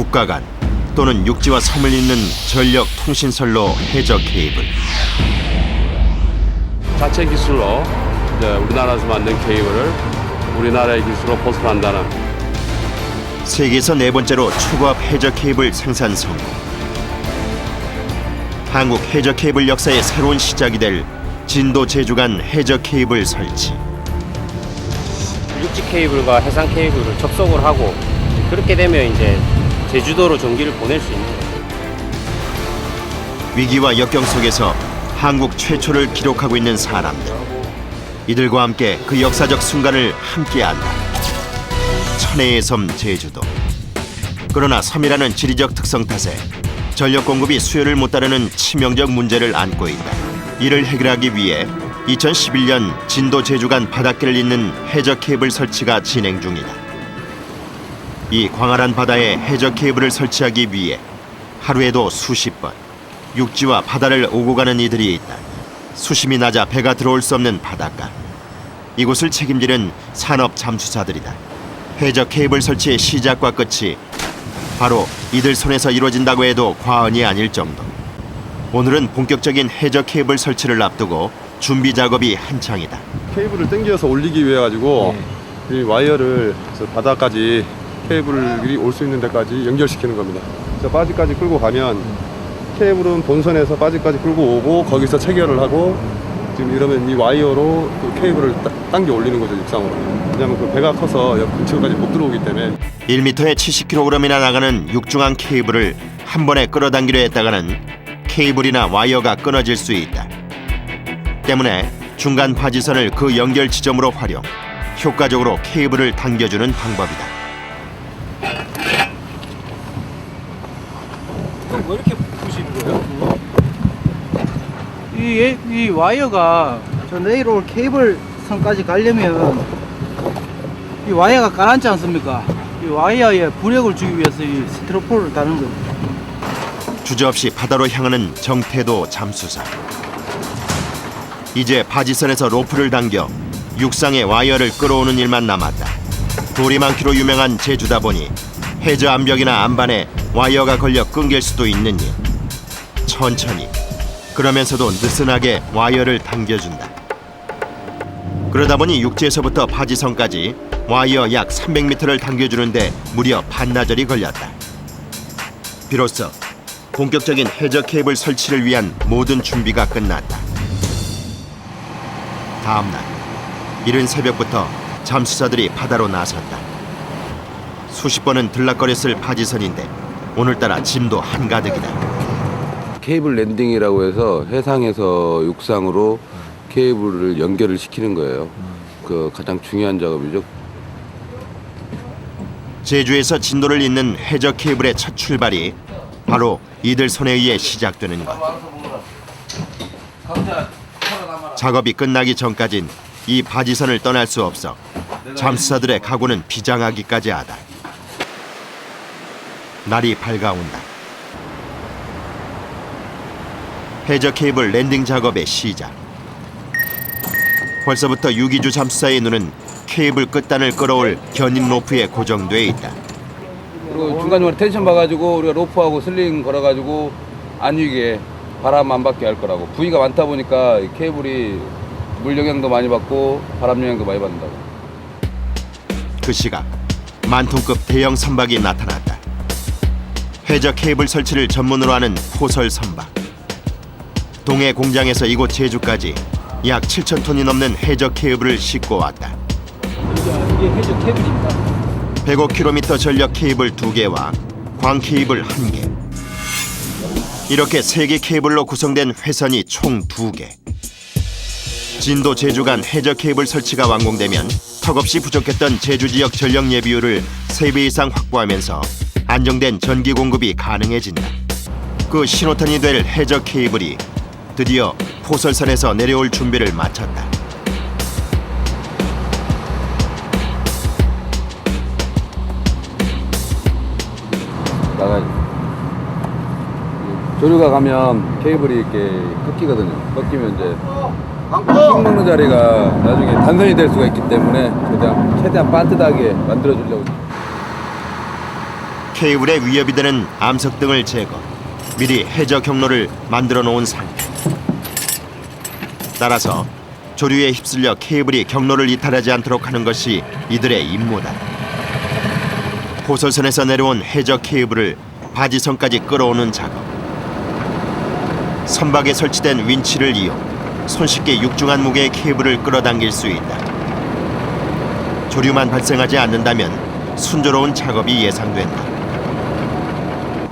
국가 간 또는 육지와 섬을 잇는 전력 통신선로 해저 케이블. 자체 기술로 이제 우리나라에서 만든 케이블을 우리나라의 기술로 보수한다는 세계에서 네 번째로 초고압 해저 케이블 생산 성공. 한국 해저 케이블 역사의 새로운 시작이 될 진도 제주 간 해저 케이블 설치. 육지 케이블과 해상 케이블을 접속을 하고 그렇게 되면 이제 제주도로 전기를 보낼 수 있는 거예요. 위기와 역경 속에서 한국 최초를 기록하고 있는 사람들. 이들과 함께 그 역사적 순간을 함께한다. 천혜의 섬 제주도. 그러나 섬이라는 지리적 특성 탓에 전력 공급이 수요를 못 따르는 치명적 문제를 안고 있다. 이를 해결하기 위해 2011년 진도 제주 간 바닷길을 잇는 해저 케이블 설치가 진행 중이다. 이 광활한 바다에 해저 케이블을 설치하기 위해 하루에도 수십 번 육지와 바다를 오고 가는 이들이 있다. 수심이 낮아 배가 들어올 수 없는 바닷가. 이곳을 책임지는 산업 잠수사들이다. 해저 케이블 설치의 시작과 끝이 바로 이들 손에서 이루어진다고 해도 과언이 아닐 정도. 오늘은 본격적인 해저 케이블 설치를 앞두고 준비 작업이 한창이다. 케이블을 당겨서 올리기 위해 가지고 이 와이어를 바다까지 케이블이 올 수 있는 데까지 연결시키는 겁니다. 바지까지 끌고 가면 케이블은 본선에서 바지까지 끌고 오고 거기서 체결을 하고 지금 이러면 이 와이어로 그 케이블을 당겨 올리는 거죠, 육상으로. 왜냐하면 그 배가 커서 옆 근처까지 못 들어오기 때문에 1m에 70kg이나 나가는 육중한 케이블을 한 번에 끌어당기려 했다가는 케이블이나 와이어가 끊어질 수 있다. 때문에 중간 바지선을 그 연결 지점으로 활용, 효과적으로 케이블을 당겨주는 방법이다. 왜 이렇게 부시는 거예요? 이 와이어가 저 내일 올 케이블 선까지 가려면 이 와이어가 가라앉지 않습니까? 이 와이어에 부력을 주기 위해서 이 스티로폴을 다는 거예요. 주저없이 바다로 향하는 정태도 잠수사. 이제 바지선에서 로프를 당겨 육상의 와이어를 끌어오는 일만 남았다. 돌이 많기로 유명한 제주다 보니 해저 암벽이나 안반에 와이어가 걸려 끊길 수도 있는 일. 천천히 그러면서도 느슨하게 와이어를 당겨준다. 그러다 보니 육지에서부터 바지선까지 와이어 약 300m를 당겨주는데 무려 반나절이 걸렸다. 비로소 본격적인 해저 케이블 설치를 위한 모든 준비가 끝났다. 다음 날 이른 새벽부터 잠수사들이 바다로 나섰다. 수십 번은 들락거렸을 바지선인데 오늘따라 짐도 한가득이다. 케이블 랜딩이라고 해서 해상에서 육상으로 케이블을 연결을 시키는 거예요. 그 가장 중요한 작업이죠. 제주에서 진도를 잇는 해저 케이블의 첫 출발이 바로 이들 손에 의해 시작되는 것. 작업이 끝나기 전까진 이 바지선을 떠날 수 없어 잠수사들의 각오는 비장하기까지 하다. 날이 밝아온다. 해저 케이블 랜딩 작업의 시작. 벌써부터 유기주 잠수사의 눈은 케이블 끝단을 끌어올 견인 로프에 고정돼 있다. 그리고 중간중간에 텐션 봐가지고 우리가 로프하고 슬링 걸어가지고 안 위게 바람 안 받게 할 거라고. 부위가 많다 보니까 케이블이 물 영향도 많이 받고 바람 영향도 많이 받는다고. 그 시각 만톤급 대형 선박이 나타났다. 해저 케이블 설치를 전문으로 하는 포설 선박. 동해 공장에서 이곳 제주까지 약 7,000톤이 넘는 해저 케이블을 싣고 왔다. 이게 해저 케이블입니다. 105km 전력 케이블 2개와 광 케이블 1개. 이렇게 3개 케이블로 구성된 회선이 총 2개. 진도 제주 간 해저 케이블 설치가 완공되면 턱없이 부족했던 제주 지역 전력 예비율을 3배 이상 확보하면서 안정된 전기 공급이 가능해진다. 그 신호탄이 될 해저 케이블이 드디어 포설선에서 내려올 준비를 마쳤다. 나가야지. 조류가 가면 케이블이 이렇게 꺾이거든요. 꺾이면 이제 힘 먹는 자리가 나중에 단선이 될 수가 있기 때문에 최대한 반듯하게 만들어 주려고. 케이블에 위협이 되는 암석 등을 제거, 미리 해저 경로를 만들어 놓은 상태. 따라서 조류에 휩쓸려 케이블이 경로를 이탈하지 않도록 하는 것이 이들의 임무다. 호설선에서 내려온 해저 케이블을 바지선까지 끌어오는 작업. 선박에 설치된 윈치를 이용 손쉽게 육중한 무게의 케이블을 끌어당길 수 있다. 조류만 발생하지 않는다면 순조로운 작업이 예상된다.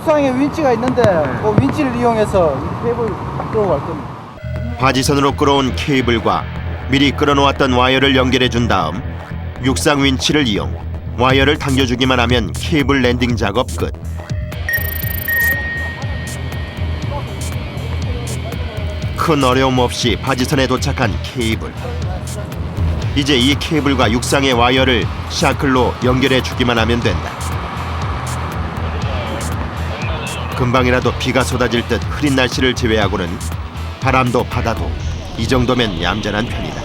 옥상에 윈치가 있는데 그 윈치를 이용해서 이 케이블 끌어갈 겁니다. 바지선으로 끌어온 케이블과 미리 끌어놓았던 와이어를 연결해 준 다음 육상 윈치를 이용 와이어를 당겨주기만 하면 케이블 랜딩 작업 끝. 큰 어려움 없이 바지선에 도착한 케이블. 이제 이 케이블과 육상의 와이어를 샤클로 연결해 주기만 하면 된다. 금방이라도 비가 쏟아질 듯 흐린 날씨를 제외하고는 바람도 바다도 이 정도면 얌전한 편이다.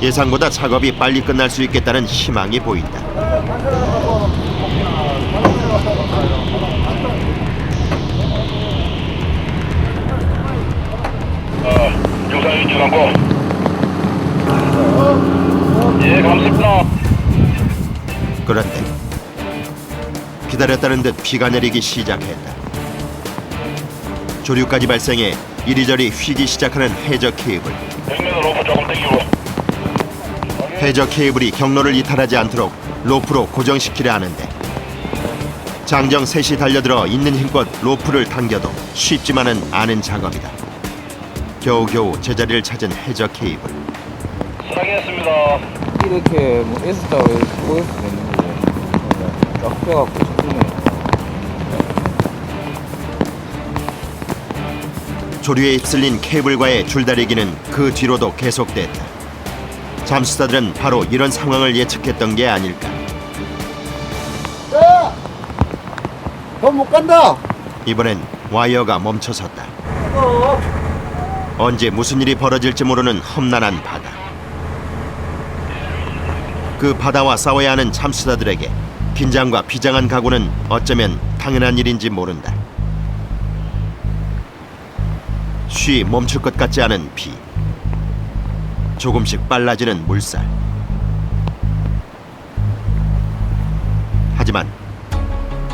예상보다 작업이 빨리 끝날 수 있겠다는 희망이 보인다. 영상이 중앙고. 예, 감사합니다. 그런데 기다렸다는 듯 비가 내리기 시작했다. 조류까지 발생해 이리저리 휘기 시작하는 해저 케이블. 벽면으로 로프 조금 당기고. 해저 케이블이 경로를 이탈하지 않도록 로프로 고정시키려 하는데 장정 셋이 달려들어 있는 힘껏 로프를 당겨도 쉽지만은 않은 작업이다. 겨우겨우 제자리를 찾은 해저 케이블. 사랑했습니다. 이렇게 뭐 S자로 보일 수 있는 거고 딱 빼갖고 접근해. 조류에 휩쓸린 케이블과의 줄다리기는 그 뒤로도 계속됐다. 잠수사들은 바로 이런 상황을 예측했던 게 아닐까. 더 못 간다. 이번엔 와이어가 멈춰섰다. 언제 무슨 일이 벌어질지 모르는 험난한 바다. 그 바다와 싸워야 하는 잠수사들에게 긴장과 비장한 각오는 어쩌면 당연한 일인지 모른다. 쉬 멈출 것 같지 않은 비. 조금씩 빨라지는 물살. 하지만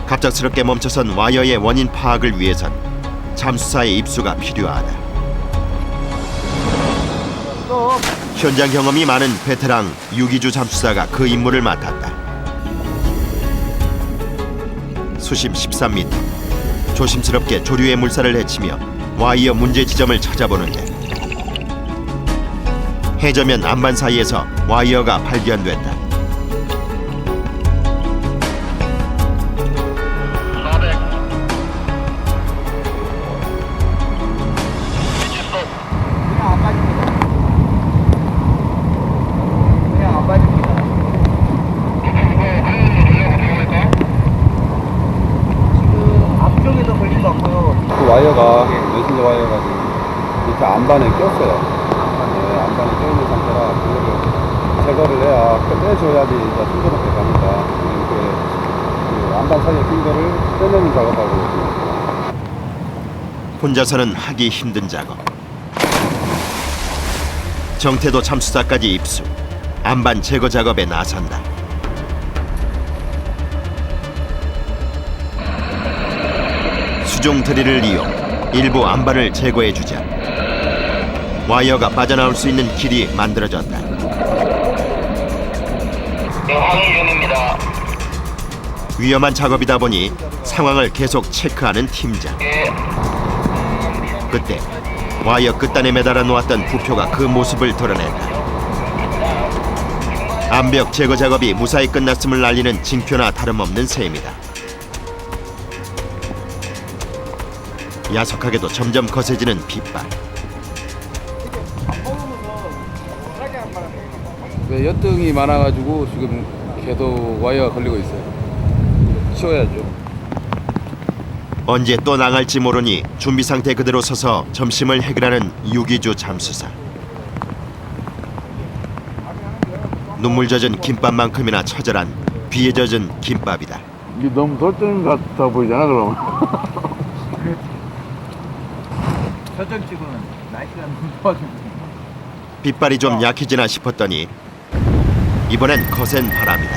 갑작스럽게 멈춰선 와이어의 원인 파악을 위해선 잠수사의 입수가 필요하다. 현장 경험이 많은 베테랑 유기주 잠수사가 그 임무를 맡았다. 수심 13m. 조심스럽게 조류의 물살을 헤치며 와이어 문제 지점을 찾아보는데 해저면 안반 사이에서 와이어가 발견됐다. 400. 위치 스톱. 그냥 안 빠집니다. 그냥 안 빠집니다. 지금 앞쪽에도 걸린 것 같고요. 그 와이어가 메신저 와이어가 지금 밑에 안반에 꼈어요. 네, 안반에 껴있는 상태라 그거를 제거를 해야 떼줘야지 이제 순조롭게 가니까 이렇게 그 안반 사이에 낀 거를 떼내는 작업하고 있습니다. 혼자서는 하기 힘든 작업. 정태도 잠수사까지 입수. 안반 제거 작업에 나선다. 수중 드릴을 이용 일부 안반을 제거해주자 와이어가 빠져나올 수 있는 길이 만들어졌다. 항의중입니다. 위험한 작업이다 보니 상황을 계속 체크하는 팀장. 예. 그때 와이어 끝단에 매달아 놓았던 부표가 그 모습을 드러낸다. 암벽 제거 작업이 무사히 끝났음을 알리는 징표나 다름없는 셈이다. 야속하게도 점점 거세지는 빗발. 네, 엿등이 많아가지고 지금 계속 와이어가 걸리고 있어요. 치워야죠. 언제 또 나갈지 모르니 준비 상태 그대로 서서 점심을 해결하는 유기주 잠수사. 눈물 젖은 김밥만큼이나 처절한 비에 젖은 김밥이다. 이게 너무 설정 같아 보이잖아, 그럼. 설정 찍으면 날씨가 너무 좋아지고. 빗발이 좀 약해지나 싶었더니 이번엔 거센 바람이다.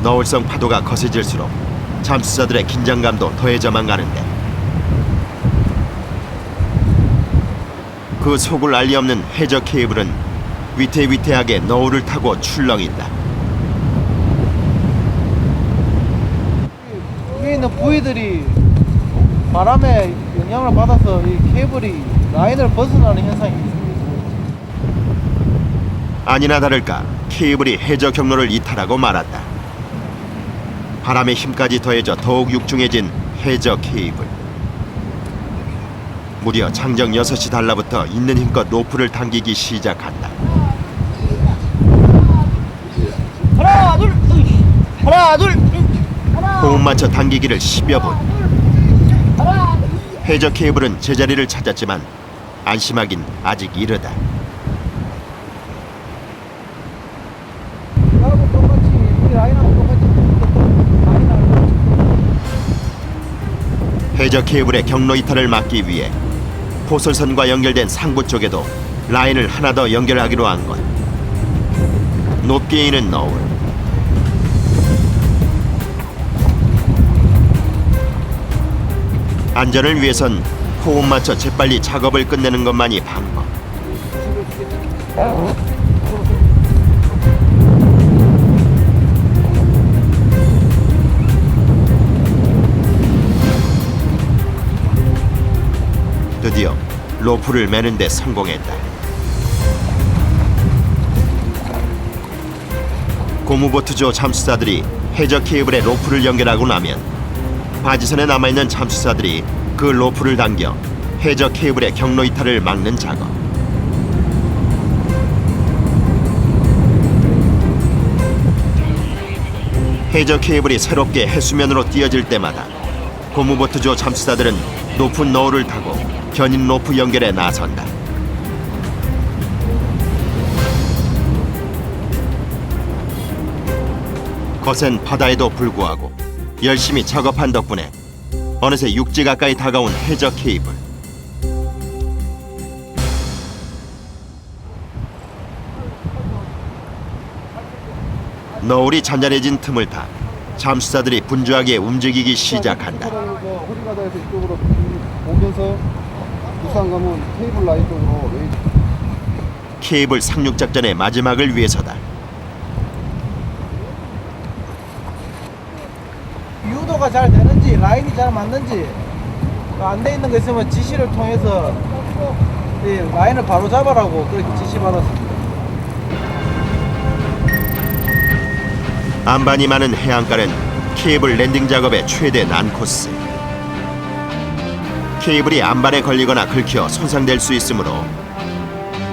너울성 파도가 거세질수록 잠수자들의 긴장감도 더해져만 가는데 그 속을 알리 없는 해저 케이블은 위태위태하게 너울을 타고 출렁인다. 위에 있는 부위들이 바람에 영향을 받아서 이 케이블이 라인을 벗어나는 현상이 있습니다. 아니나 다를까 케이블이 해저 경로를 이탈하고 말았다. 바람의 힘까지 더해져 더욱 육중해진 해저 케이블. 무려 장정 6시 달라부터 있는 힘껏 로프를 당기기 시작한다. 하나 둘, 하나 둘, 호흡 맞춰 당기기를 10여 분. 해저 케이블은 제자리를 찾았지만 안심하긴 아직 이르다. 나하고 똑같이 우리 라인하고 똑같이 해저 케이블의 경로 이탈을 막기 위해 포솔선과 연결된 상부 쪽에도 라인을 하나 더 연결하기로 한 것. 높게 있는 너울. 안전을 위해선 호흡 맞춰 재빨리 작업을 끝내는 것만이 방법. 드디어 로프를 매는 데 성공했다. 고무보트조 잠수사들이 해저 케이블에 로프를 연결하고 나면 바지선에 남아있는 잠수사들이 그 로프를 당겨 해저 케이블의 경로 이탈을 막는 작업. 해저 케이블이 새롭게 해수면으로 띄어질 때마다 고무보트조 잠수사들은 높은 너울을 타고 견인 로프 연결에 나선다. 거센 바다에도 불구하고 열심히 작업한 덕분에 어느새 육지 가까이 다가온 해저 케이블. 너울이 잔잔해진 틈을 타 잠수사들이 분주하게 움직이기 시작한다. 호리바다에서 이쪽으로 오면서 부산 가면 케이블 라인 쪽으로 케이블 상륙 작전의 마지막을 위해서다. 유도가 잘 되는지 라인이 잘 맞는지 안 돼 있는 거 있으면 지시를 통해서 이 라인을 바로 잡아라고 그렇게 지시 받았습니다. 안반이 많은 해안가는 케이블 랜딩 작업의 최대 난코스. 케이블이 안반에 걸리거나 긁혀 손상될 수 있으므로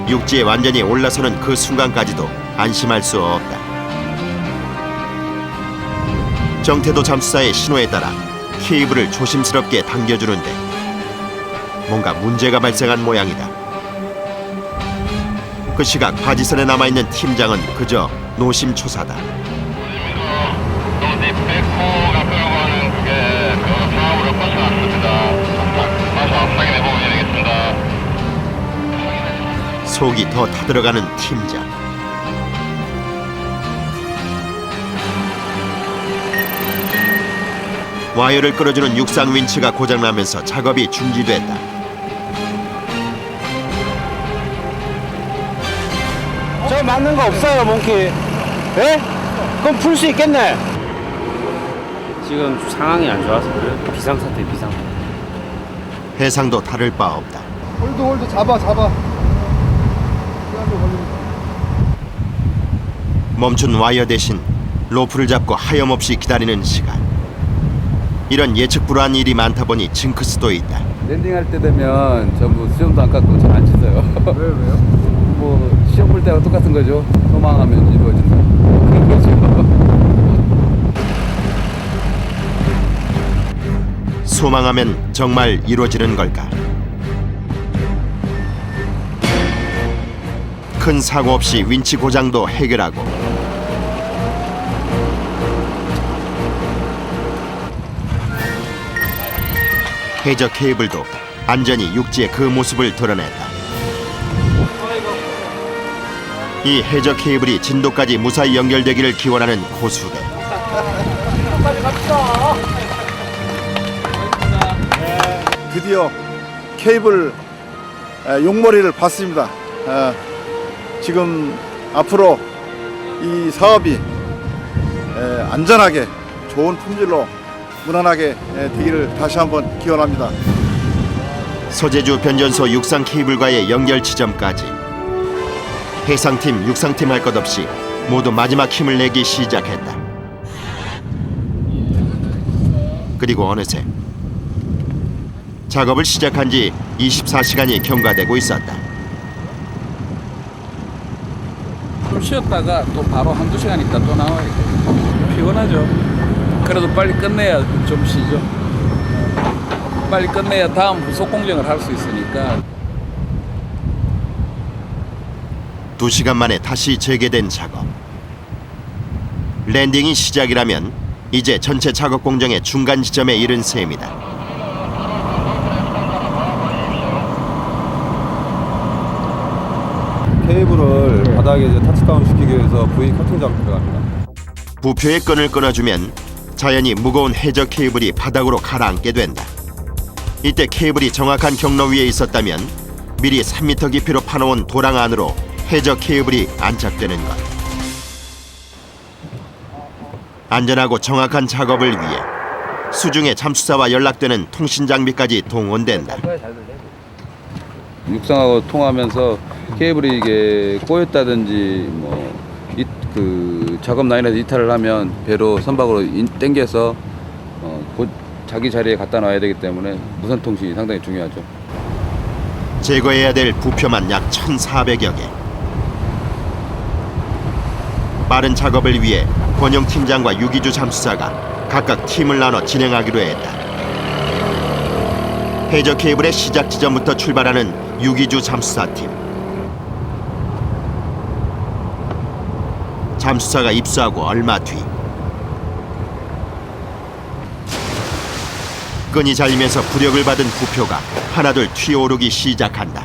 육지에 완전히 올라서는 그 순간까지도 안심할 수 없다. 정태도 잠수사의 신호에 따라 케이블을 조심스럽게 당겨주는데 뭔가 문제가 발생한 모양이다. 그 시각 바지선에 남아있는 팀장은 그저 노심초사다. 너네 백호가 끌고 가는 그게 그 사업으로 벗어났습니다. 다시 확인해보면 되겠습니다. 속이 더 타들어가는 팀장. 와이어를 끌어주는 육상 윈치가 고장나면서 작업이 중지됐다. 저 맞는 거 없어요, 몽키? 예? 그럼 풀 수 있겠네. 지금 상황이 안 좋아서 그래요. 비상사태 비상. 해상도 다를 바 없다. 홀드 잡아 시간도 걸리니까. 멈춘 와이어 대신 로프를 잡고 하염없이 기다리는 시간. 이런 예측 불허한 일이 많다 보니 징크스도 있다. 랜딩할 때 되면 전부 수영도 안 깎고 잘 안 씻어요. 왜요? 뭐 시험 볼 때랑 똑같은 거죠. 소망하면 이루어진다. 그런 거죠. 소망하면 정말 이루어지는 걸까? 큰 사고 없이 윈치 고장도 해결하고 해저 케이블도 안전히 육지의 그 모습을 드러냈다. 이 해저 케이블이 진도까지 무사히 연결되기를 기원하는 고수대. 드디어 케이블 용머리를 봤습니다. 지금 앞으로 이 사업이 안전하게 좋은 품질로 무난하게 되기를 다시 한번 기원합니다. 서제주 변전소 육상 케이블과의 연결 지점까지 해상팀, 육상팀 할 것 없이 모두 마지막 힘을 내기 시작했다. 그리고 어느새 작업을 시작한 지 24시간이 경과되고 있었다. 좀 쉬었다가 또 바로 한두 시간 있다 또 나와야 돼. 피곤하죠. 그래도 빨리 끝내야 좀 쉬죠. 빨리 끝내야 다음 후속 공정을 할 수 있으니까. 2시간 만에 다시 재개된 작업. 랜딩이 시작이라면 이제 전체 작업 공정의 중간 지점에 이른 셈이다. 케이블을 바닥에 이제 터치다운 시키기 위해서 V 커팅 작업 들어갑니다. 부표의 끈을 끊어주면 자연히 무거운 해저 케이블이 바닥으로 가라앉게 된다. 이때 케이블이 정확한 경로 위에 있었다면 미리 3m 깊이로 파놓은 도랑 안으로 해저 케이블이 안착되는 것. 안전하고 정확한 작업을 위해 수중의 잠수사와 연락되는 통신 장비까지 동원된다. 육상하고 통하면서 케이블이 이게 꼬였다든지 그 작업 라인에서 이탈을 하면 배로 선박으로 당겨서 곧 자기 자리에 갖다 놔야 되기 때문에 무선 통신이 상당히 중요하죠. 제거해야 될 부표만 약 1,400여 개. 빠른 작업을 위해 권영 팀장과 유기주 잠수사가 각각 팀을 나눠 진행하기로 했다. 해저 케이블의 시작 지점부터 출발하는 유기주 잠수사팀. 잠수사가 입수하고 얼마 뒤 끈이 잘리면서 부력을 받은 부표가 하나둘 튀어오르기 시작한다.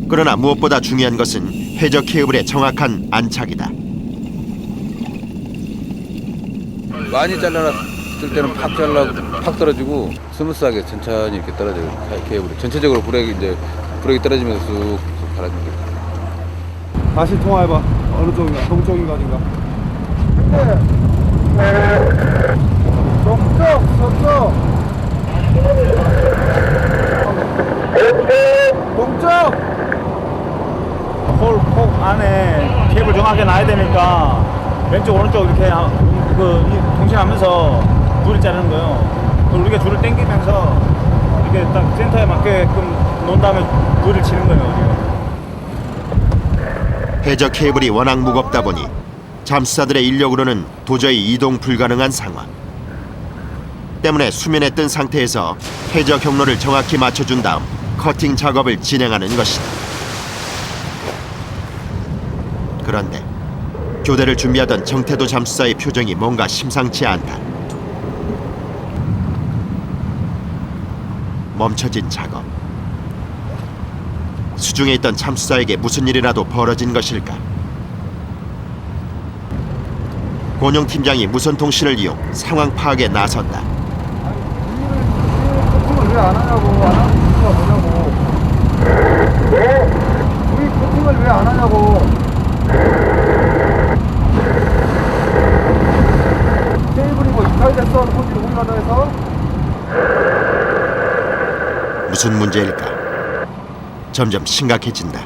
그러나 무엇보다 중요한 것은 해저 케이블의 정확한 안착이다. 많이 잘라놨을 때는 팍 잘라고 팍 떨어지고 스무스하게 천천히 이렇게 떨어져요. 케이블이 전체적으로 브레이크 떨어지면서 쑥 갈아줍니다. 다시 통화해봐. 어느 쪽인가? 동쪽인가 어딘가? 동쪽 홀콕 안에 케이블 정확하게 놔야 되니까 왼쪽 오른쪽 이렇게 동시하면서 줄을 자르는 거예요. 그리고 우리가 줄을 당기면서 이렇게 딱 센터에 맞게끔 놓은 다음에 줄을 치는 거예요. 해저 케이블이 워낙 무겁다 보니 잠수사들의 인력으로는 도저히 이동 불가능한 상황. 때문에 수면에 뜬 상태에서 해저 경로를 정확히 맞춰준 다음 커팅 작업을 진행하는 것이다. 그런데 교대를 준비하던 정태도 잠수사의 표정이 뭔가 심상치 않다. 멈춰진 작업. 수중에 있던 잠수사에게 무슨 일이라도 벌어진 것일까? 권영 팀장이 무선 통신을 이용 상황 파악에 나섰다. 코팅을 왜 안 하냐고, 안 하는 이유가 뭐냐고. 우리 코팅을 왜 안 하냐고. 케이블이 뭐 이탈됐어? 코팅을 우리가 해서? 무슨 문제일까? 점점 심각해진다.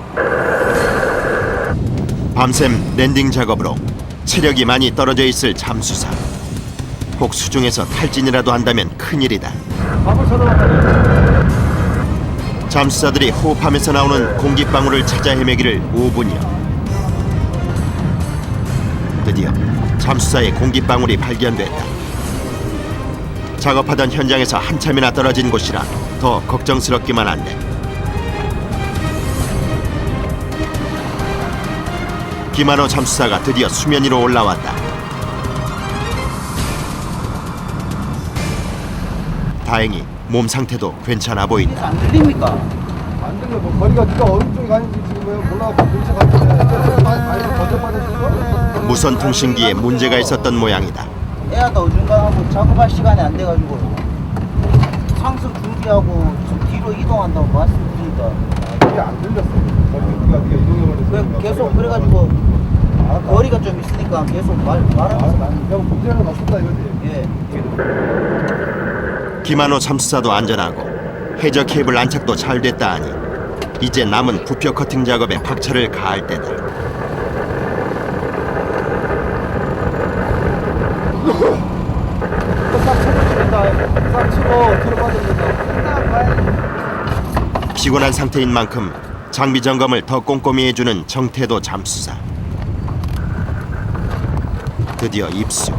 밤샘 랜딩 작업으로 체력이 많이 떨어져 있을 잠수사. 혹 수중에서 탈진이라도 한다면 큰일이다. 밥을 쳐다봤다니. 잠수사들이 호흡하면서 나오는 공기방울을 찾아 헤매기를 5분여. 드디어 잠수사의 공기방울이 발견됐다. 작업하던 현장에서 한참이나 떨어진 곳이라 더 걱정스럽기만 한데 김한호 잠수사가 드디어 수면 위로 올라왔다. 다행히 몸 상태도 괜찮아 보인다. 안 들립니까? 안 들려. 뭐 거리가 네가 어느 쪽에 가는지 지금 몰라갖고 근처 갔는데 거저 빠졌어? 무선 통신기에 문제가 있었던 모양이다. 애가 어중간하고 작업할 시간이 안 돼가지고 상승 준비하고 좀 뒤로 이동한다고 말씀드리니까 이게 안 들렸어. 네가 이동해버렸어. 계속 그래가지고 거리가 좀 있으니까 계속 말하면서 가는 형 문제는 없었다 이거지. 예. 김한호 잠수사도 안전하고 해저 케이블 안착도 잘 됐다 하니 이제 남은 부표 커팅 작업에 박차를 가할 때다. 싹 치고 뒤로 빠져준다. 피곤한 상태인 만큼 장비 점검을 더 꼼꼼히 해주는 정태도 잠수사. 드디어 입수.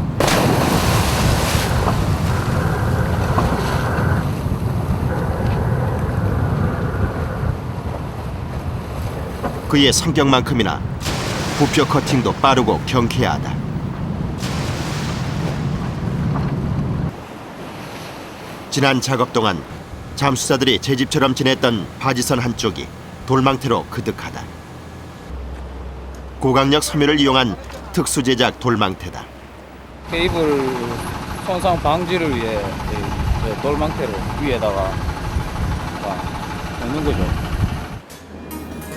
그의 성격만큼이나 부표 커팅도 빠르고 경쾌하다. 지난 작업 동안 잠수사들이 제 집처럼 지냈던 바지선 한쪽이 돌망태로 그득하다. 고강력 섬유를 이용한 특수 제작 돌망태다. 케이블 손상 방지를 위해 이 돌망태를 위에다가 넣는 거죠.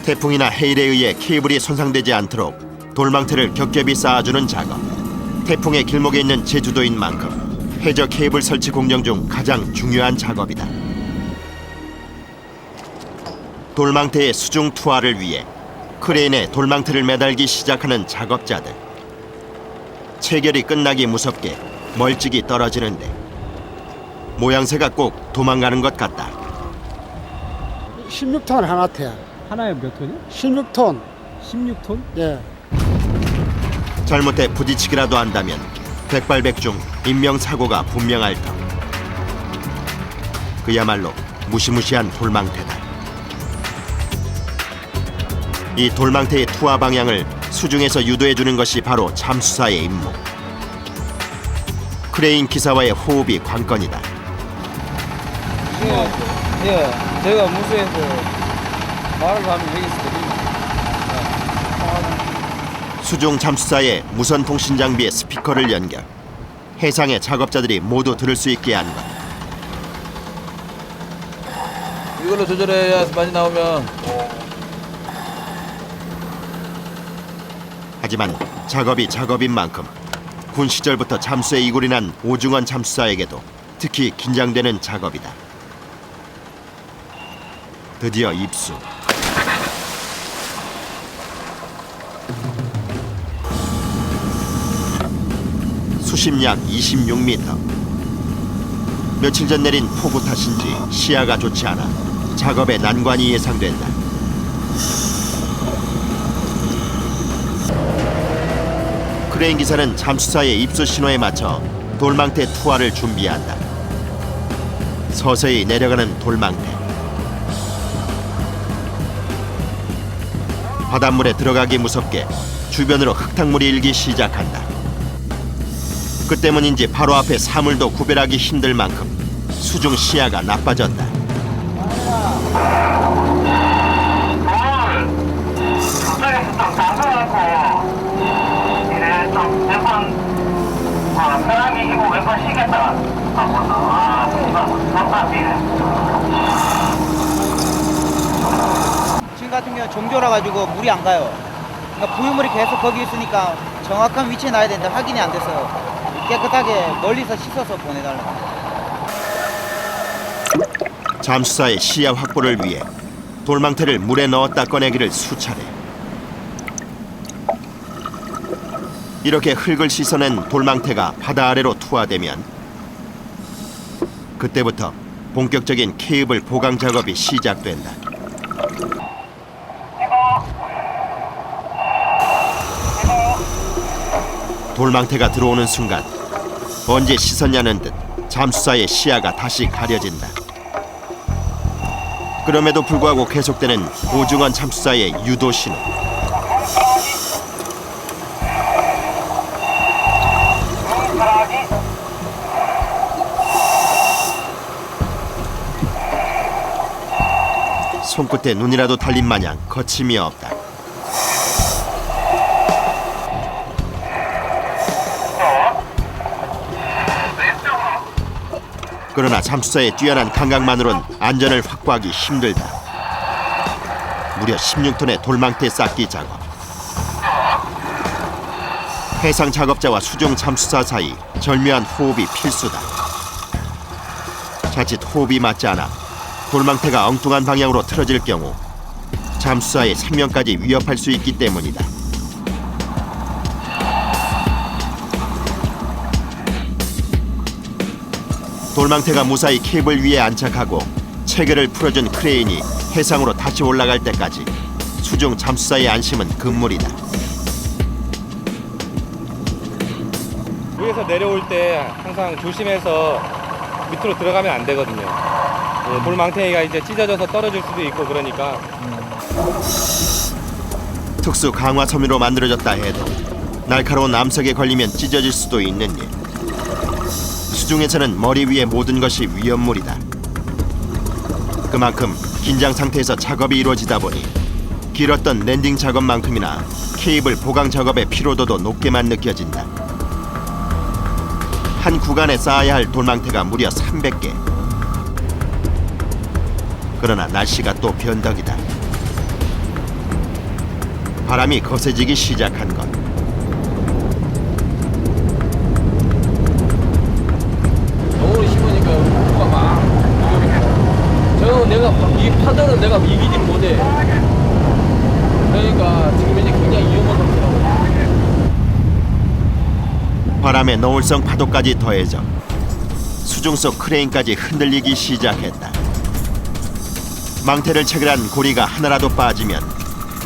태풍이나 해일에 의해 케이블이 손상되지 않도록 돌망태를 겹겹이 쌓아주는 작업. 태풍의 길목에 있는 제주도인 만큼 해저 케이블 설치 공정 중 가장 중요한 작업이다. 돌망태의 수중 투하를 위해 크레인에 돌망태를 매달기 시작하는 작업자들. 체결이 끝나기 무섭게 멀찍이 떨어지는데 모양새가 꼭 도망가는 것 같다. 16톤 하나 태. 하나에 몇 톤이요? 16톤. 16톤? 예. 잘못해 부딪히기라도 한다면 백발백중 인명사고가 분명할 터. 그야말로 무시무시한 돌망태다. 이 돌망태의 투하 방향을 수중에서 유도해주는 것이 바로 잠수사의 임무. 크레인 기사와의 호흡이 관건이다. 예, 제가 무수해서 말을 하면 되겠습니다. 수중 잠수사의 무선 통신 장비에 스피커를 연결. 해상의 작업자들이 모두 들을 수 있게 한 것. 이걸로 조절해야 많이 나오면. 하지만 작업이 작업인 만큼 군 시절부터 잠수에 이골이 난 오중원 잠수사에게도 특히 긴장되는 작업이다. 드디어 입수. 수심 약 26m. 며칠 전 내린 폭우 탓인지 시야가 좋지 않아 작업에 난관이 예상된다. 크레인 기사는 잠수사의 입수 신호에 맞춰 돌망태 투하를 준비한다. 서서히 내려가는 돌망태. 바닷물에 들어가기 무섭게 주변으로 흙탕물이 일기 시작한다. 그 때문인지 바로 앞에 사물도 구별하기 힘들 만큼 수중 시야가 나빠졌다. 지금 같은 경우 정조라 가지고 물이 안 가요. 그러니까 부유물이 계속 거기 있으니까 정확한 위치에 놔야 되는데 확인이 안 돼서 깨끗하게 멀리서 씻어서 보내달라고. 잠수사의 시야 확보를 위해 돌망태를 물에 넣었다 꺼내기를 수차례. 이렇게 흙을 씻어낸 돌망태가 바다 아래로 투하되면 그때부터 본격적인 케이블 보강 작업이 시작된다. 돌망태가 들어오는 순간 언제 씻었냐는 듯 잠수사의 시야가 다시 가려진다. 그럼에도 불구하고 계속되는 오중원 잠수사의 유도 신호. 손끝에 눈이라도 달린 마냥 거침이 없다. 그러나 잠수사의 뛰어난 감각만으론 안전을 확보하기 힘들다. 무려 16톤의 돌망태 쌓기 작업. 해상 작업자와 수중 잠수사 사이 절묘한 호흡이 필수다. 자칫 호흡이 맞지 않아 돌망태가 엉뚱한 방향으로 틀어질 경우 잠수사의 생명까지 위협할 수 있기 때문이다. 돌망태가 무사히 케이블 위에 안착하고 체계를 풀어준 크레인이 해상으로 다시 올라갈 때까지 수중 잠수사의 안심은 금물이다. 위에서 내려올 때 항상 조심해서 밑으로 들어가면 안 되거든요. 돌망태가 이제 찢어져서 떨어질 수도 있고 그러니까. 특수 강화 섬유로 만들어졌다 해도 날카로운 암석에 걸리면 찢어질 수도 있는 일. 수중에서는 머리 위의 모든 것이 위험물이다. 그만큼 긴장 상태에서 작업이 이루어지다 보니 길었던 랜딩 작업만큼이나 케이블 보강 작업의 피로도도 높게만 느껴진다. 한 구간에 쌓아야 할 돌망태가 무려 300개. 그러나 날씨가 또 변덕이다. 바람이 거세지기 시작한 것. 너무 심으니까 우가 막 저 내가 이 파도는 내가 이기지 못해. 그러니까 지금 이제 굉장히 위험한 상태라고. 바람에 너울성 파도까지 더해져 수중 속 크레인까지 흔들리기 시작했다. 망태를 체결한 고리가 하나라도 빠지면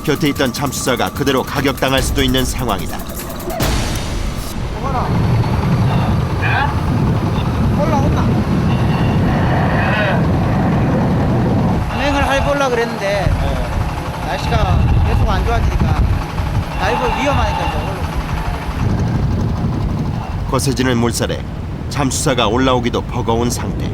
곁에 있던 잠수사가 그대로 가격당할 수도 있는 상황이다. 올라온다. 운행을 해보려고 그랬는데 날씨가 계속 안 좋아지니까 다이브 위험하니까 이제 거세지는 물살에 잠수사가 올라오기도 버거운 상태.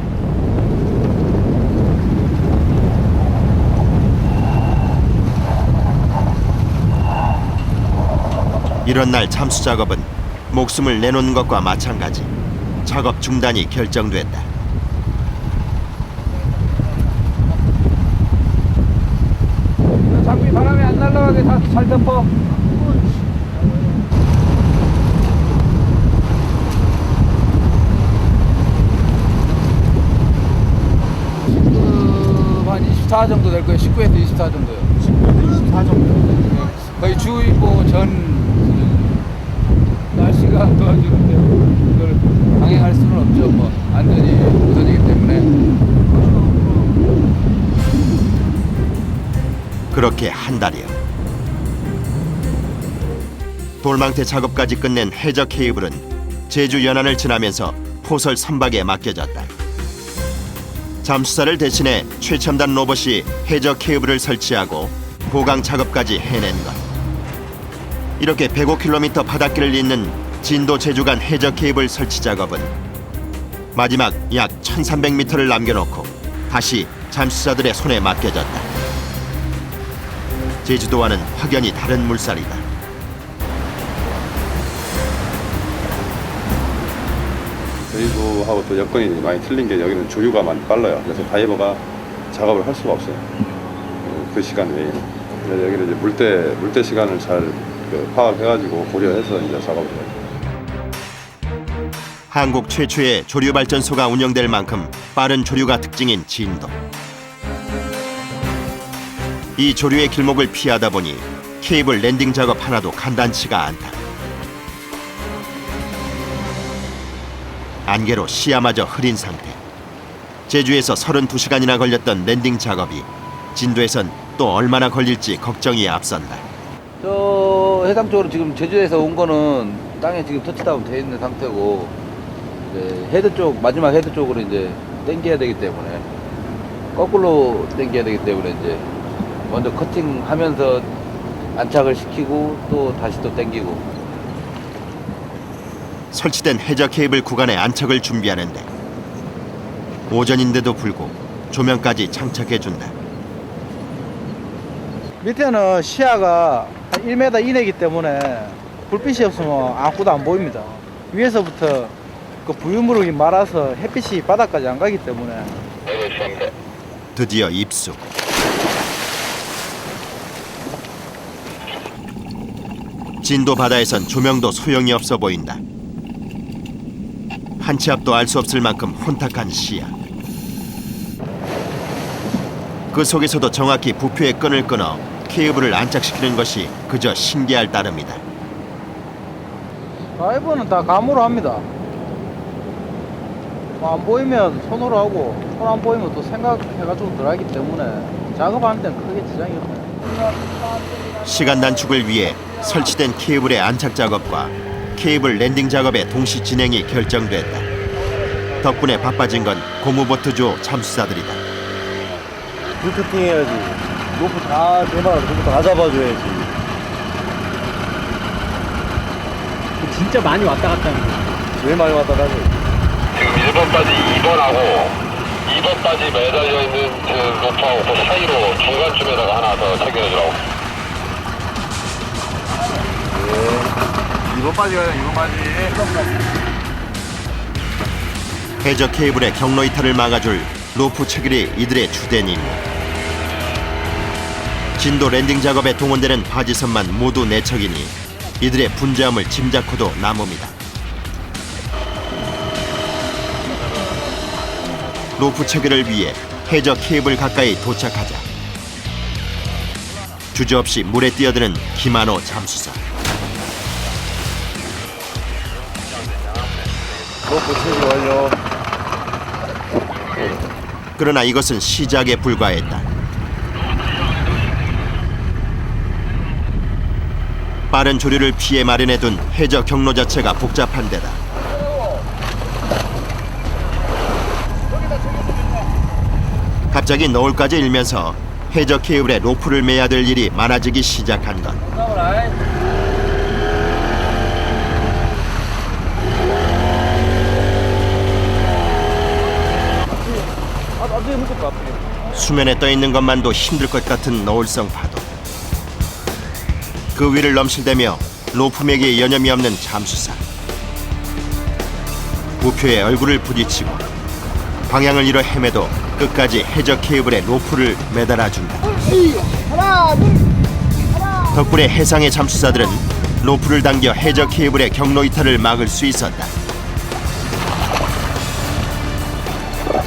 이런 날 잠수 작업은 목숨을 내놓는 것과 마찬가지. 작업 중단이 결정됐다. 장비 바람에 안 날아가게 다 잘 덮어. 한 24 정도 될 거예요. 19에서 24 정도요. 19에서 24 정도. 거의 주의보 전 날씨가 도와주는데 그걸 강행할 수는 없죠. 뭐 안전이 우선이기 때문에. 그렇게 한 달여. 돌망태 작업까지 끝낸 해저 케이블은 제주 연안을 지나면서 포설 선박에 맡겨졌다. 잠수사를 대신해 최첨단 로봇이 해저 케이블을 설치하고 보강 작업까지 해낸 것. 이렇게 105km 바닷길을 잇는 진도 제주 간 해저 케이블 설치 작업은 마지막 약 1300m를 남겨놓고 다시 잠수사들의 손에 맡겨졌다. 제주도와는 확연히 다른 물살이다. 저희도하고 또 여건이 많이 틀린 게 여기는 조류가 많이 빨라요. 그래서 다이버가 작업을 할 수가 없어요. 그 시간 외에는. 그래서 여기는 이제 물때 시간을 잘 파악해가지고 고려해서 이제 작업을 해요. 한국 최초의 조류 발전소가 운영될 만큼 빠른 조류가 특징인 진도. 이 조류의 길목을 피하다 보니 케이블 랜딩 작업 하나도 간단치가 않다. 안개로 시야마저 흐린 상태. 제주에서 32시간이나 걸렸던 랜딩 작업이 진도에선 또 얼마나 걸릴지 걱정이 앞선다. 저 해상 쪽으로 지금 제주에서 온 거는 땅에 지금 터치다운 돼 있는 상태고 이제 헤드 쪽 마지막 헤드 쪽으로 이제 당겨야 되기 때문에 거꾸로 당겨야 되기 때문에 이제 먼저 커팅하면서 안착을 시키고 또 다시 또 당기고. 설치된 해저 케이블 구간에 안착을 준비하는데 오전인데도 불구 조명까지 장착해준다. 밑에는 시야가 한 1m 이내이기 때문에 불빛이 없으면 아무것도 안 보입니다. 위에서부터 그 부유물이 말아서 햇빛이 바닥까지 안 가기 때문에. 드디어 입수. 진도 바다에선 조명도 소용이 없어 보인다. 한 치 앞도 알 수 없을 만큼 혼탁한 시야. 그 속에서도 정확히 부표의 끈을 끊어 케이블을 안착시키는 것이 그저 신기할 따름이다. 드라이버는 다 감으로 합니다. 안 보이면 손으로 하고 손 안 보이면 또 생각해가 좀 덜하기 때문에 작업하는 데는 크게 지장이 없어요. 시간 단축을 위해 설치된 케이블의 안착 작업과 케이블 랜딩 작업의 동시 진행이 결정됐다. 덕분에 바빠진 건 고무보트조 잠수사들이다. 물커팅 해야지. 로프 다 대마라 로프 다 잡아줘야지. 진짜 많이 왔다 갔다 하는 거. 왜 많이 왔다 가니? 지금 1번 바지 2번하고 2번 바지 매달려 있는 그 로프하고 그 사이로 중간쯤에다가 하나 더 체결해주라고. 이번 바지가 아니라 이번 바지. 해저 케이블의 경로 이탈을 막아줄 로프 체결이 이들의 주된 임무. 진도 랜딩 작업에 동원되는 바지선만 모두 4척이니 이들의 분주함을 짐작코도 남음이다. 로프 체결을 위해 해저 케이블 가까이 도착하자 주저없이 물에 뛰어드는 김한호 잠수사. 로프 체지 완료. 그러나 이것은 시작에 불과했다. 빠른 조류를 피해 마련해둔 해저 경로 자체가 복잡한 데다 갑자기 노을까지 일면서 해저 케이블에 로프를 매야 될 일이 많아지기 시작한 것. 수면에 떠 있는 것만도 힘들 것 같은 노을성 파도. 그 위를 넘실대며 로프 매기에 여념이 없는 잠수사. 부표에 얼굴을 부딪히고 방향을 잃어 헤매도 끝까지 해저 케이블에 로프를 매달아준다. 덕분에 해상의 잠수사들은 로프를 당겨 해저 케이블의 경로 이탈을 막을 수 있었다.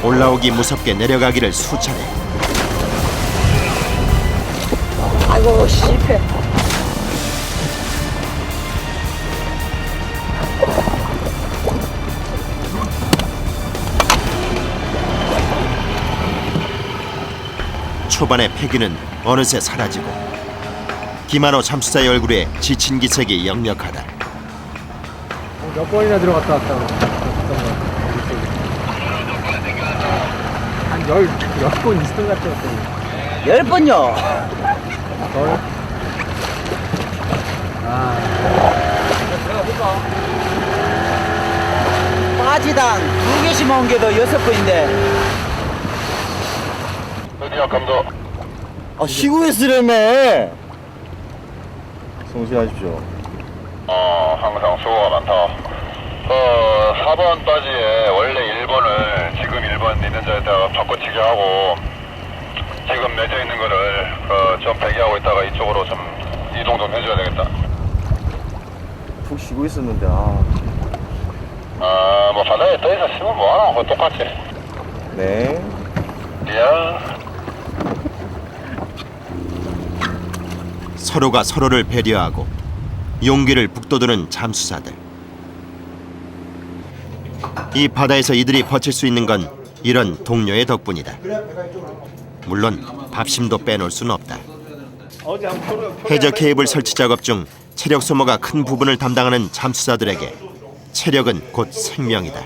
올라오기 무섭게 내려가기를 수차례. 아이고 실패. 초반의 패기는 어느새 사라지고 김한호 잠수사의 얼굴에 지친 기색이 역력하다. 몇 번이나 들어갔다 왔다. 한 10번 있었던 것 같아요. 10번요? 바지당 2개씩 먹은 게 더 6번인데. 드디어 감독. 아 쉬고 있으려며. 성실하십시오. 항상 수고가 많다. 4번 바지에 원래 1번을 지금 1번 있는 자리에다가 바꿔치기 하고 지금 매져 있는 거를 좀 배기하고 있다가 이쪽으로 좀 이동 좀 해줘야 되겠다. 푹 쉬고 있었는데 뭐 바다에 떠있어 쉬면 뭐하나 그거 똑같지. 네. 야. 서로가 서로를 배려하고 용기를 북돋우는 잠수사들. 이 바다에서 이들이 버틸 수 있는 건 이런 동료의 덕분이다. 물론 밥심도 빼놓을 수는 없다. 해저 케이블 설치 작업 중 체력 소모가 큰 부분을 담당하는 잠수사들에게 체력은 곧 생명이다.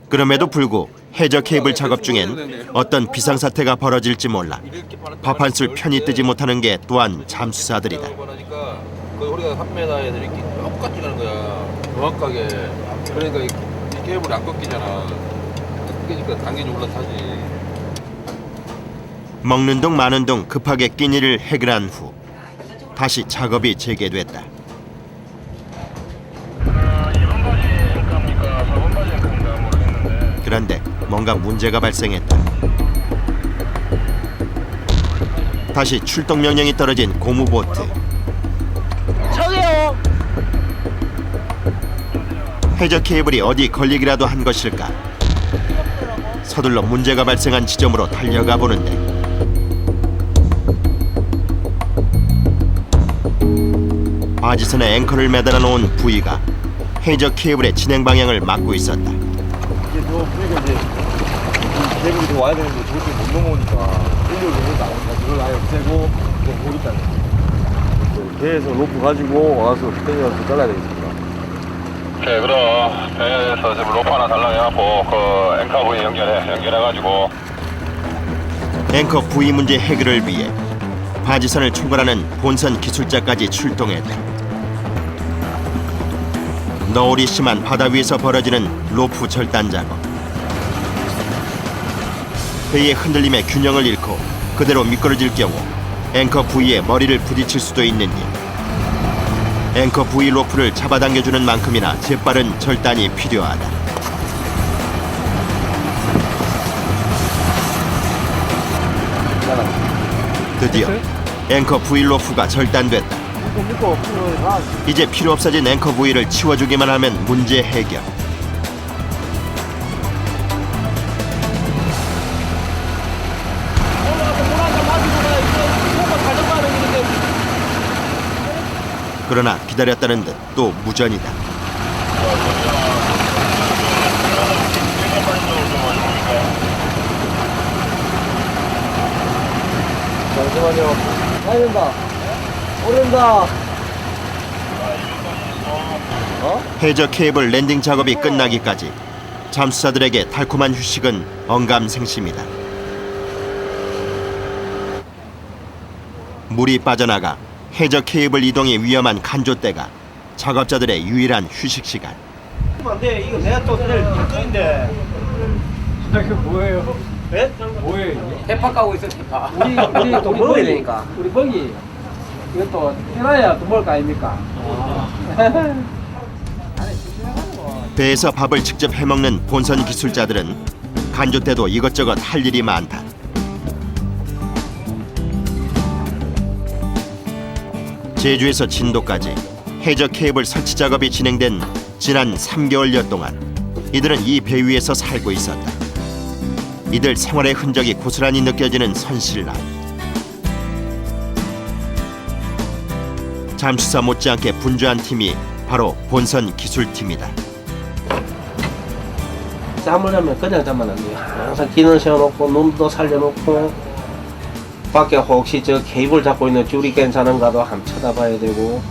그럼에도 불구 해저 케이블 작업 중엔 어떤 비상사태가 벌어질지 몰라 밥 한 술 편히 뜨지 못하는 게 또한 잠수사들이다. 그러니까 그 우리가 3m에 이렇게 똑같이 가는 거야. 정확하게. 그러니까 이 케이블이 안 꺾이잖아. 꺾이니까 당연히 올라타지. 먹는 둥 마는 둥 급하게 끼니를 해결한 후 다시 작업이 재개됐다. 2번 바지 갑니까? 4번 바지 갑니까? 모르겠는데. 그런데 뭔가 문제가 발생했다. 다시 출동 명령이 떨어진 고무보트. 저기요. 해저 케이블이 어디 걸리기라도 한 것일까? 서둘러 문제가 발생한 지점으로 달려가 보는데 바지선에 앵커를 매달아 놓은 부위가 해저 케이블의 진행 방향을 막고 있었다. 이제 저 부위가 이제 케이블이 더 와야 되는데 저렇게 못 넘어오니까 끌려고 나오니까 이걸 아예 없애고 이제 모르겠다는 거예요. 배에서 로프 가지고 와서 땡겨서 잘라야 되겠습니다. 네, 그럼 배에서 지금 로프 하나 달라해갖고 그 앵커 부위 연결해가지고 앵커 부위 문제 해결을 위해 바지선을 초월하는 본선 기술자까지 출동했다. 너울이 심한 바다 위에서 벌어지는 로프 절단 작업. 배의 흔들림에 균형을 잃고 그대로 미끄러질 경우 앵커 부위에 머리를 부딪힐 수도 있는 일. 앵커 부위 로프를 잡아당겨주는 만큼이나 재빠른 절단이 필요하다. 드디어 앵커 부위 로프가 절단됐다. 이제 필요 없어진 앵커 부위를 치워주기만 하면 문제 해결. 그러나 기다렸다는 듯 또 무전이다. 잠시만요. 가야 된다. 오른다. 해저 케이블 랜딩 작업이 끝나기까지 잠수사들에게 달콤한 휴식은 언감생심이다. 물이 빠져나가 해저 케이블 이동이 위험한 간조대가 작업자들의 유일한 휴식 시간. 안돼 이거 내가 또 내일 일거리인데. 진짜 그 뭐예요? 예? 뭐예요 이게? 대파 까고 있어 대파. 우리 또 먹어야 되니까. 우리 먹이 이것도 해놔야 또 먹을 거 아닙니까? 배에서 밥을 직접 해먹는 본선 기술자들은 간조대도 이것저것 할 일이 많다. 제주에서 진도까지 해저 케이블 설치 작업이 진행된 지난 3개월여 동안 이들은 이 배 위에서 살고 있었다. 이들 생활의 흔적이 고스란히 느껴지는 선실라. 잠수사 못지않게 분주한 팀이 바로 본선 기술팀이다. 잠을 자면 그냥 자면 안 돼요. 항상 기능 세워놓고 눈도 살려놓고 밖에 혹시 저 케이블 잡고 있는 줄이 괜찮은가도 한번 쳐다봐야 되고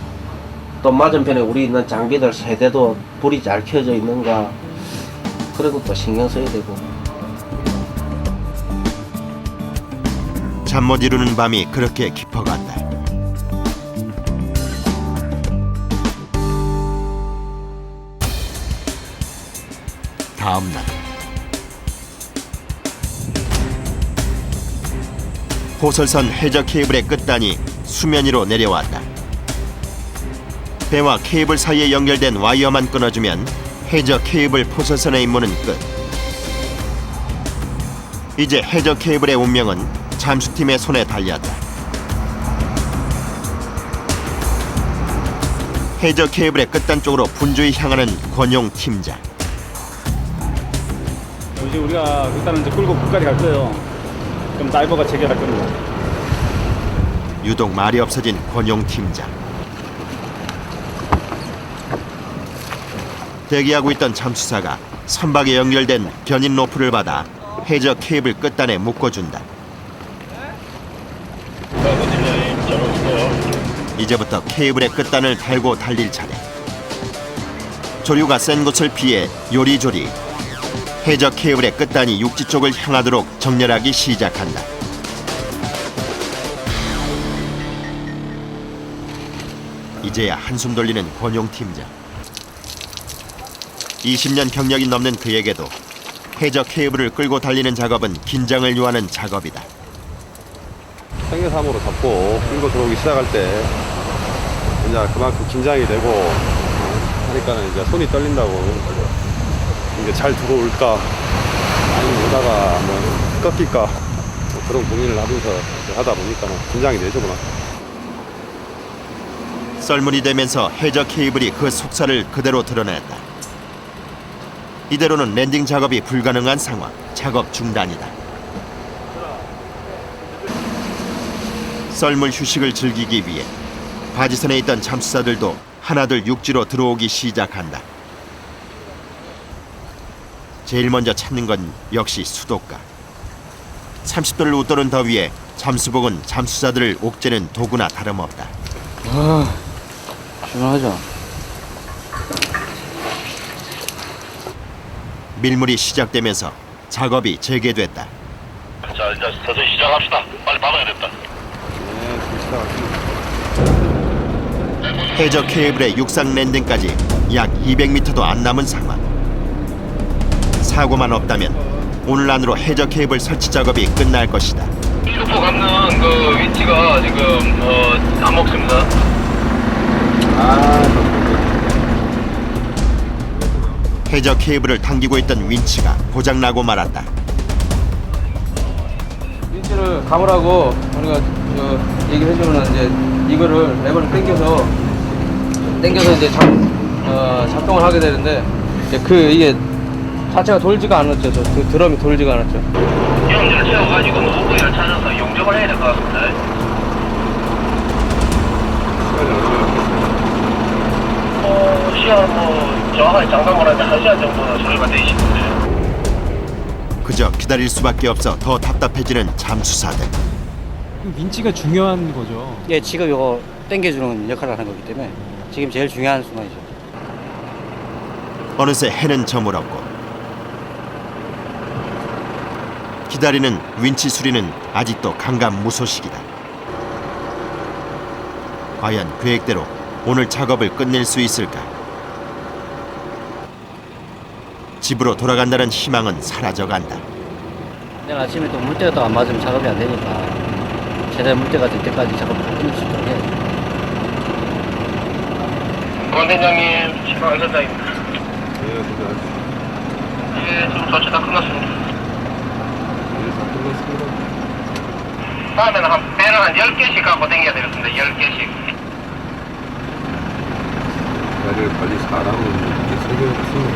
또 맞은편에 우리 있는 장비들 세대도 불이 잘 켜져 있는가 그런 것도 신경 써야 되고. 잠 못 이루는 밤이 그렇게 깊어간다. 다음 날 호설선 해저 케이블의 끝단이 수면 위로 내려왔다. 배와 케이블 사이에 연결된 와이어만 끊어주면 해저 케이블 포설선의 임무는 끝. 이제 해저 케이블의 운명은 잠수팀의 손에 달렸다. 해저 케이블의 끝단 쪽으로 분주히 향하는 권용 팀장. 이제 우리가 일단은 이제 끌고 끝까지 갈 거예요. 그럼 다이버가 재개할 겁니다. 유독 말이 없어진 권용 팀장. 대기하고 있던 잠수사가 선박에 연결된 견인 로프를 받아 해저 케이블 끝단에 묶어준다. 이제부터 케이블의 끝단을 달고 달릴 차례. 조류가 센 곳을 피해 요리조리 해저 케이블의 끝단이 육지 쪽을 향하도록 정렬하기 시작한다. 이제야 한숨 돌리는 권용 팀장. 20년 경력이 넘는 그에게도 해저 케이블을 끌고 달리는 작업은 긴장을 요하는 작업이다. 생계삼으로 잡고 끌고 들어오기 시작할 때 이제 그만큼 긴장이 되고 하니까는 이제 손이 떨린다고 이게 잘 들어올까 아니면 오다가 뭐 꺾일까 뭐 그런 고민을 하면서 하다 보니까 긴장이 되죠 그만. 썰물이 되면서 해저 케이블이 그 속살을 그대로 드러냈다. 이대로는 랜딩 작업이 불가능한 상황. 작업 중단이다. 썰물 휴식을 즐기기 위해 바지선에 있던 잠수사들도 하나둘 육지로 들어오기 시작한다. 제일 먼저 찾는 건 역시 수도가. 30도를 웃도는 더위에 잠수복은 잠수사들을 옥죄는 도구나 다름없다. 아, 시원하죠. 밀물이 시작되면서 작업이 재개됐다. 자, 이제 서서히 시작합시다. 빨리 받아야겠다. 해저 케이블의 육상 랜딩까지 약 200m도 안 남은 상황. 사고만 없다면 오늘 안으로 해저 케이블 설치 작업이 끝날 것이다. 이루포 감는 그 위치가 지금 안 먹습니다. 해저 케이블을 당기고 있던 윈치가 고장나고 말았다. 윈치를 감으라고 우리가 얘기해주면 이제 이거를 레버를 당겨서 이제 작동을 하게 되는데 이제 이게 자체가 돌지가 않았죠. 그 드럼이 돌지가 않았죠. 시험지를 채워가지고 노브를 찾아서 용접을 해야 될 것 같습니다. 시간 정확하게 장담을 하는데 1시간 정도는 소요가 돼 있는데 그저 기다릴 수밖에 없어 더 답답해지는 잠수사들. 윈치가 중요한 거죠. 예, 지금 이거 당겨주는 역할을 하는 거기 때문에 지금 제일 중요한 순간이죠. 어느새 해는 저물었고 기다리는 윈치 수리는 아직도 감감무소식이다. 과연 계획대로 오늘 작업을 끝낼 수 있을까? 집으로 돌아간다는 희망은 사라져간다. 내일 아침에 또 물때가 또 안 맞으면 작업이 안 되니까 제대로 물때가 될 때까지 작업을 끝낼 수 있도록 해야죠. 원대장님, 지금 안전장입니다. 예, 지금 전체 다 끝났습니다. 다음에는 배를 한 10개씩 갖고 다녀야 되겠습니다. 10개씩. 배를 관리 잘하고 이렇게 쓰는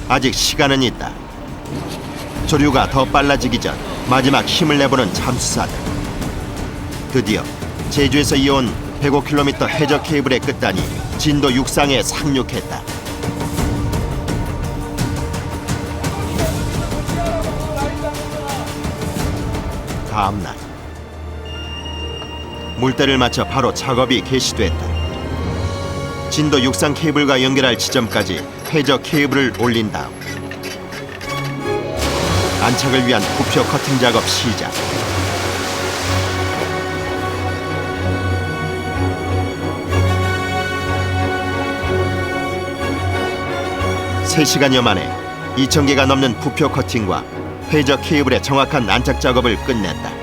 아직 시간은 있다. 조류가 더 빨라지기 전 마지막 힘을 내보는 잠수사들. 드디어 제주에서 이어온 105km 해저 케이블의 끝단이 진도 육상에 상륙했다. 다음 날 물때를 맞춰 바로 작업이 개시됐다. 진도 육상 케이블과 연결할 지점까지 해저 케이블을 올린 다음 안착을 위한 부표 커팅 작업 시작. (3시간여) 만에 2,000개가 넘는 부표 커팅과 해저 케이블의 정확한 안착 작업을 끝냈다.